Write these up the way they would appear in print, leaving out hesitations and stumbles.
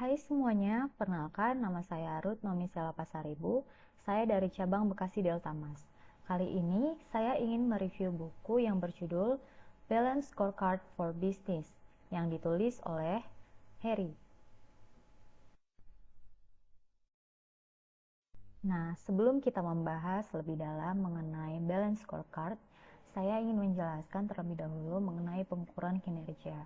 Hai semuanya, perkenalkan nama saya Ruth Nomisela Pasaribu. Saya dari cabang Bekasi Deltamas. Kali ini saya ingin mereview buku yang berjudul Balance Scorecard for Business yang ditulis oleh Harry. Nah, sebelum kita membahas lebih dalam mengenai Balance Scorecard, saya ingin menjelaskan terlebih dahulu mengenai pengukuran kinerja.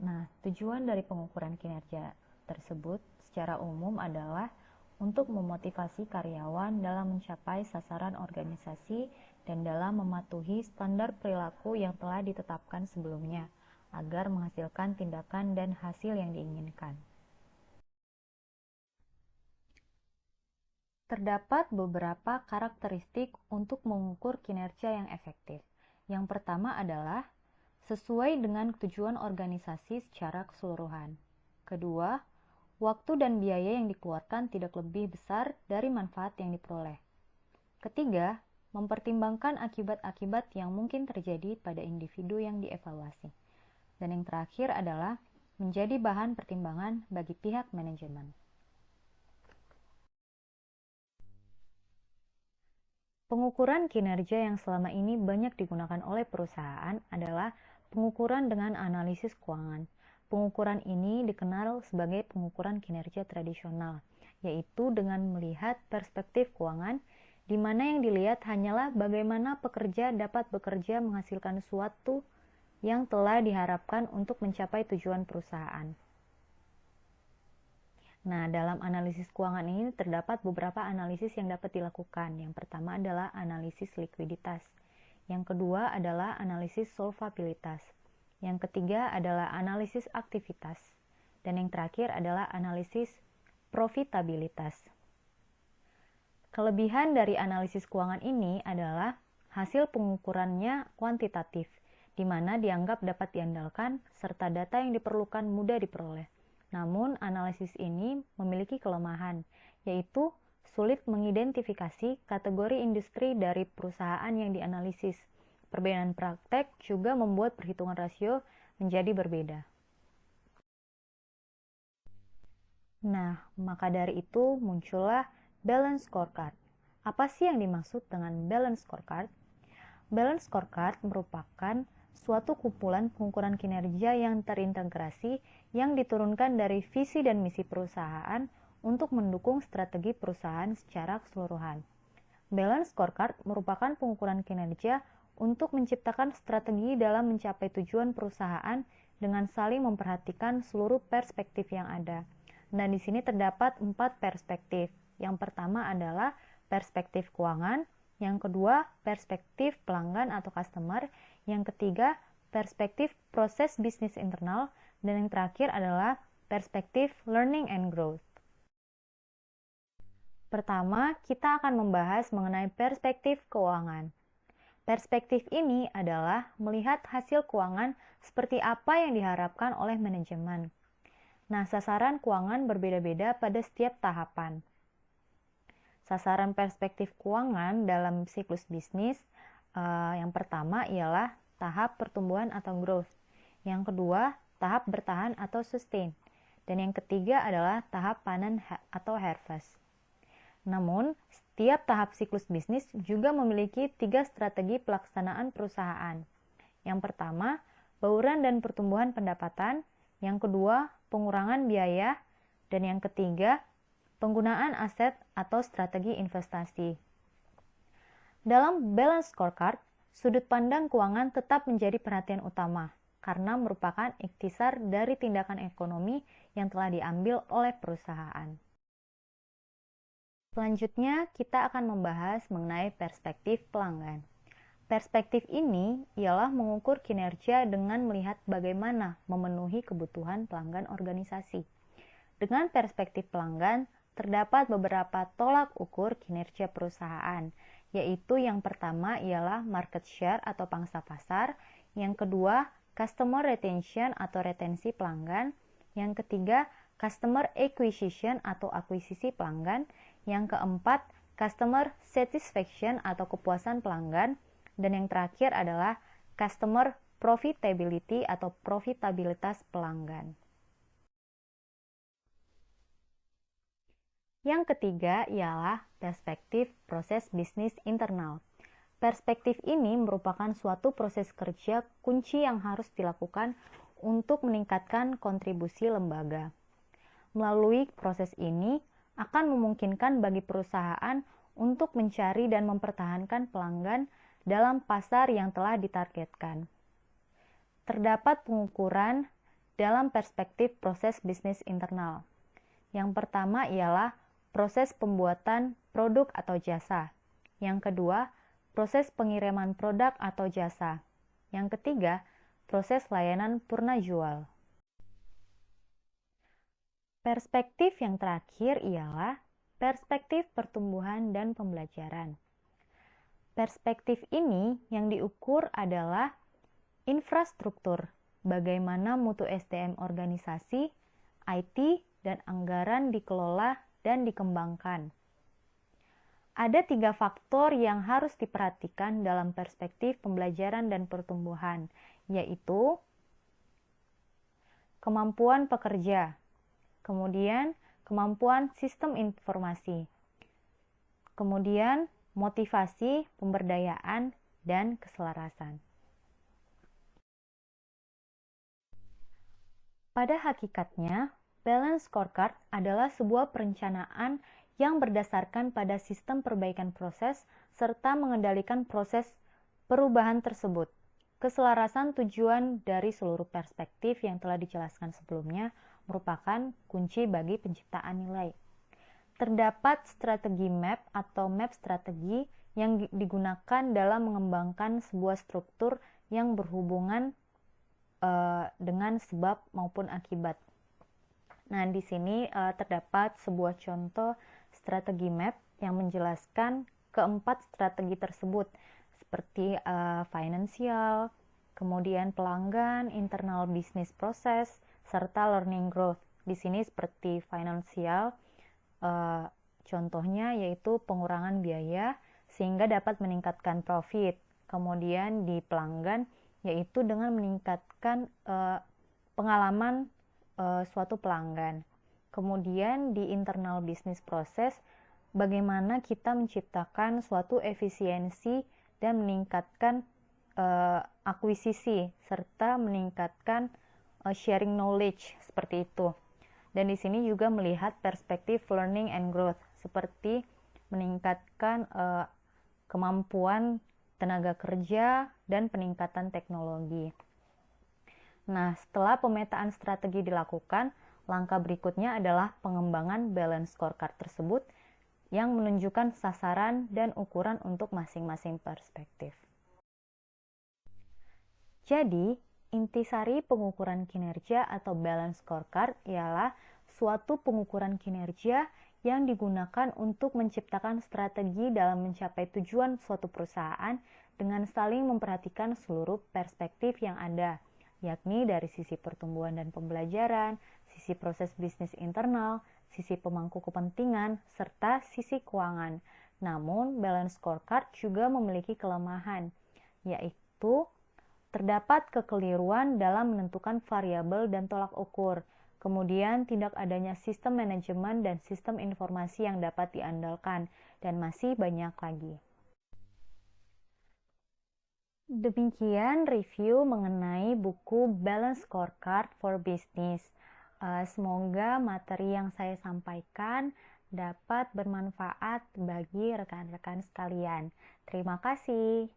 Nah, tujuan dari pengukuran kinerja tersebut secara umum adalah untuk memotivasi karyawan dalam mencapai sasaran organisasi dan dalam mematuhi standar perilaku yang telah ditetapkan sebelumnya, agar menghasilkan tindakan dan hasil yang diinginkan. Terdapat beberapa karakteristik untuk mengukur kinerja yang efektif. Yang pertama adalah sesuai dengan tujuan organisasi secara keseluruhan. Kedua, waktu dan biaya yang dikeluarkan tidak lebih besar dari manfaat yang diperoleh. Ketiga, mempertimbangkan akibat-akibat yang mungkin terjadi pada individu yang dievaluasi. Dan yang terakhir adalah menjadi bahan pertimbangan bagi pihak manajemen. Pengukuran kinerja yang selama ini banyak digunakan oleh perusahaan adalah pengukuran dengan analisis keuangan. Pengukuran ini dikenal sebagai pengukuran kinerja tradisional, yaitu dengan melihat perspektif keuangan, di mana yang dilihat hanyalah bagaimana pekerja dapat bekerja menghasilkan sesuatu yang telah diharapkan untuk mencapai tujuan perusahaan. Nah, dalam analisis keuangan ini terdapat beberapa analisis yang dapat dilakukan. Yang pertama adalah analisis likuiditas. Yang kedua adalah analisis solvabilitas. Yang ketiga adalah analisis aktivitas. Dan yang terakhir adalah analisis profitabilitas. Kelebihan dari analisis keuangan ini adalah hasil pengukurannya kuantitatif, di mana dianggap dapat diandalkan serta data yang diperlukan mudah diperoleh. Namun, analisis ini memiliki kelemahan, yaitu sulit mengidentifikasi kategori industri dari perusahaan yang dianalisis. Perbedaan praktek juga membuat perhitungan rasio menjadi berbeda. Nah, maka dari itu muncullah Balance Scorecard. Apa sih yang dimaksud dengan Balance Scorecard? Balance Scorecard merupakan suatu kumpulan pengukuran kinerja yang terintegrasi yang diturunkan dari visi dan misi perusahaan untuk mendukung strategi perusahaan secara keseluruhan. Balance Scorecard merupakan pengukuran kinerja untuk menciptakan strategi dalam mencapai tujuan perusahaan dengan saling memperhatikan seluruh perspektif yang ada. Dan di sini terdapat 4 perspektif. Yang pertama adalah perspektif keuangan, yang kedua perspektif pelanggan atau customer, yang ketiga perspektif proses bisnis internal, dan yang terakhir adalah perspektif learning and growth. Pertama, kita akan membahas mengenai perspektif keuangan. Perspektif ini adalah melihat hasil keuangan seperti apa yang diharapkan oleh manajemen. Nah, sasaran keuangan berbeda-beda pada setiap tahapan. Sasaran perspektif keuangan dalam siklus bisnis yang pertama ialah tahap pertumbuhan atau growth. Yang kedua, tahap bertahan atau sustain. Dan yang ketiga adalah tahap panen atau harvest. Namun, setiap tahap siklus bisnis juga memiliki 3 strategi pelaksanaan perusahaan. Yang pertama, bauran dan pertumbuhan pendapatan. Yang kedua, pengurangan biaya. Dan yang ketiga, penggunaan aset atau strategi investasi. Dalam Balance Scorecard, sudut pandang keuangan tetap menjadi perhatian utama karena merupakan ikhtisar dari tindakan ekonomi yang telah diambil oleh perusahaan. Selanjutnya, kita akan membahas mengenai perspektif pelanggan. Perspektif ini ialah mengukur kinerja dengan melihat bagaimana memenuhi kebutuhan pelanggan organisasi. Dengan perspektif pelanggan, terdapat beberapa tolak ukur kinerja perusahaan, yaitu yang pertama ialah market share atau pangsa pasar, yang kedua customer retention atau retensi pelanggan, yang ketiga customer acquisition atau akuisisi pelanggan, yang keempat customer satisfaction atau kepuasan pelanggan, dan yang terakhir adalah customer profitability atau profitabilitas pelanggan. Yang ketiga ialah perspektif proses bisnis internal. Perspektif ini merupakan suatu proses kerja kunci yang harus dilakukan untuk meningkatkan kontribusi lembaga. Melalui proses ini akan memungkinkan bagi perusahaan untuk mencari dan mempertahankan pelanggan dalam pasar yang telah ditargetkan. Terdapat pengukuran dalam perspektif proses bisnis internal. Yang pertama ialah proses pembuatan produk atau jasa. Yang kedua, proses pengiriman produk atau jasa. Yang ketiga, proses layanan purna jual. Perspektif yang terakhir ialah perspektif pertumbuhan dan pembelajaran. Perspektif ini yang diukur adalah infrastruktur, bagaimana mutu SDM organisasi, IT, dan anggaran dikelola dan dikembangkan. Ada 3 faktor yang harus diperhatikan dalam perspektif pembelajaran dan pertumbuhan, yaitu kemampuan pekerja, kemudian kemampuan sistem informasi, kemudian motivasi, pemberdayaan, dan keselarasan. Pada hakikatnya, Balance Scorecard adalah sebuah perencanaan yang berdasarkan pada sistem perbaikan proses serta mengendalikan proses perubahan tersebut. Keselarasan tujuan dari seluruh perspektif yang telah dijelaskan sebelumnya merupakan kunci bagi penciptaan nilai. Terdapat strategi MAP atau MAP strategi yang digunakan dalam mengembangkan sebuah struktur yang berhubungan dengan sebab maupun akibat. Nah, di sini terdapat sebuah contoh strategi MAP yang menjelaskan keempat strategi tersebut, seperti finansial, kemudian pelanggan, internal business process, serta learning growth. Di sini seperti finansial, contohnya yaitu pengurangan biaya sehingga dapat meningkatkan profit. Kemudian di pelanggan, yaitu dengan meningkatkan pengalaman suatu pelanggan. Kemudian di internal business process, bagaimana kita menciptakan suatu efisiensi dan meningkatkan akuisisi serta meningkatkan sharing knowledge seperti itu. Dan di sini juga melihat perspektif learning and growth seperti meningkatkan kemampuan tenaga kerja dan peningkatan teknologi. Nah, setelah pemetaan strategi dilakukan, langkah berikutnya adalah pengembangan balance scorecard tersebut yang menunjukkan sasaran dan ukuran untuk masing-masing perspektif. Jadi, intisari pengukuran kinerja atau balance scorecard ialah suatu pengukuran kinerja yang digunakan untuk menciptakan strategi dalam mencapai tujuan suatu perusahaan dengan saling memperhatikan seluruh perspektif yang ada, yakni dari sisi pertumbuhan dan pembelajaran, sisi proses bisnis internal, sisi pemangku kepentingan, serta sisi keuangan. Namun, balance scorecard juga memiliki kelemahan, yaitu terdapat kekeliruan dalam menentukan variabel dan tolak ukur. Kemudian, tidak adanya sistem manajemen dan sistem informasi yang dapat diandalkan, dan masih banyak lagi. Demikian review mengenai buku Balance Scorecard for Business. Semoga materi yang saya sampaikan dapat bermanfaat bagi rekan-rekan sekalian. Terima kasih.